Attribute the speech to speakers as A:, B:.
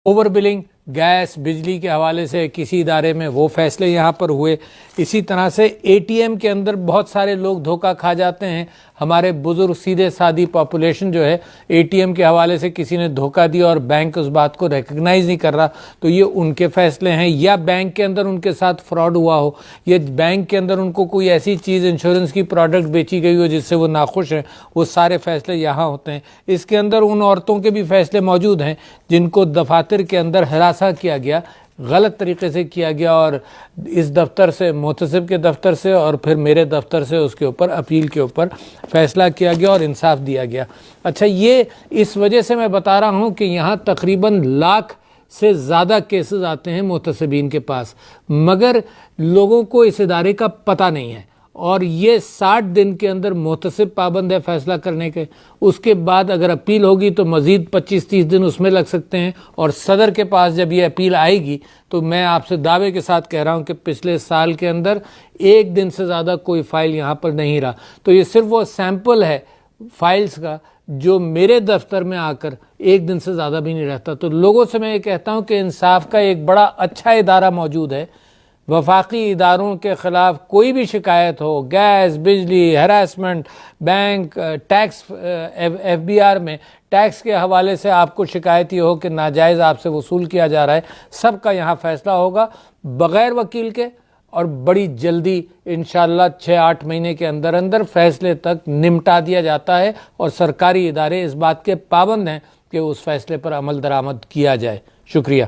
A: Over billing gas بجلی کے حوالے سے کسی ادارے میں وہ فیصلے یہاں پر ہوئے. اسی طرح سے اے ٹی ایم کے اندر بہت سارے لوگ دھوکہ کھا جاتے ہیں. ہمارے بزرگ سیدھے سادی پاپولیشن جو ہے اے ٹی ایم کے حوالے سے کسی نے دھوکہ دیا اور بینک اس بات کو ریکگنائز نہیں کر رہا, تو یہ ان کے فیصلے ہیں. یا بینک کے اندر ان کے ساتھ فراڈ ہوا ہو, یا بینک کے اندر ان کو کوئی ایسی چیز انشورنس کی پروڈکٹ بیچی گئی ہو جس سے وہ ناخوش ہیں, وہ سارے فیصلے یہاں ہوتے ہیں. اس کے اندر ان عورتوں کے بھی فیصلے موجود ہیں جن کو دفاتر کے اندر ہراساں کیا گیا, غلط طریقے سے کیا گیا, اور اس دفتر سے, محتسب کے دفتر سے اور پھر میرے دفتر سے اس کے اوپر اپیل کے اوپر فیصلہ کیا گیا اور انصاف دیا گیا. اچھا, یہ اس وجہ سے میں بتا رہا ہوں کہ یہاں تقریباً 1,00,000 سے زیادہ کیسز آتے ہیں محتسبین کے پاس, مگر لوگوں کو اس ادارے کا پتہ نہیں ہے. اور یہ 60 دن کے اندر محتسب پابند ہے فیصلہ کرنے کے. اس کے بعد اگر اپیل ہوگی تو مزید 25-30 دن اس میں لگ سکتے ہیں, اور صدر کے پاس جب یہ اپیل آئے گی تو میں آپ سے دعوے کے ساتھ کہہ رہا ہوں کہ پچھلے سال کے اندر 1 دن سے زیادہ کوئی فائل یہاں پر نہیں رہا. تو یہ صرف وہ سیمپل ہے فائلز کا جو میرے دفتر میں آ کر 1 دن سے زیادہ بھی نہیں رہتا. تو لوگوں سے میں یہ کہتا ہوں کہ انصاف کا ایک بڑا اچھا ادارہ موجود ہے. وفاقی اداروں کے خلاف کوئی بھی شکایت ہو, گیس, بجلی, harassment, bank, tax, F B R میں ٹیکس کے حوالے سے آپ کو شکایت یہ ہو کہ ناجائز آپ سے وصول کیا جا رہا ہے, سب کا یہاں فیصلہ ہوگا بغیر وکیل کے, اور بڑی جلدی انشاءاللہ 6-8 مہینے کے اندر اندر فیصلے تک نمٹا دیا جاتا ہے, اور سرکاری ادارے اس بات کے پابند ہیں کہ اس فیصلے پر عمل درآمد کیا جائے. شکریہ.